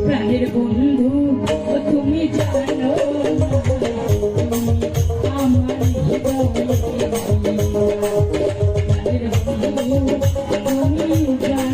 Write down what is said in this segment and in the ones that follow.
প্রাণের বন্ধু তুমি জানো আমার প্রাণের বন্ধু তুমি জানো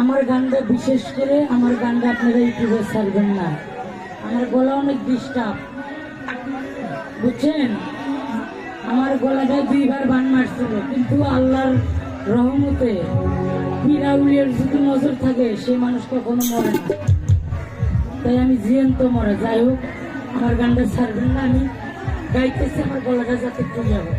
আমার গানটা বিশেষ করে আমার গানটা আপনারা ইউটিউবে ছাড়বেন না, আমার গলা অনেক ডিস্টার্ব, বুঝছেন? আমার গলাটা 2 বার বান মারছিল, কিন্তু আল্লাহর রহমতে পিরাউলিয়ার যদি নজর থাকে সে মানুষ কখনো মরে না, তাই আমি জিয়ন্ত মরে। যাই হোক, আমার গানটা ছাড়বেন না, আমি গাইতেছি আমার গলাটা যাতে ঠিক হবে।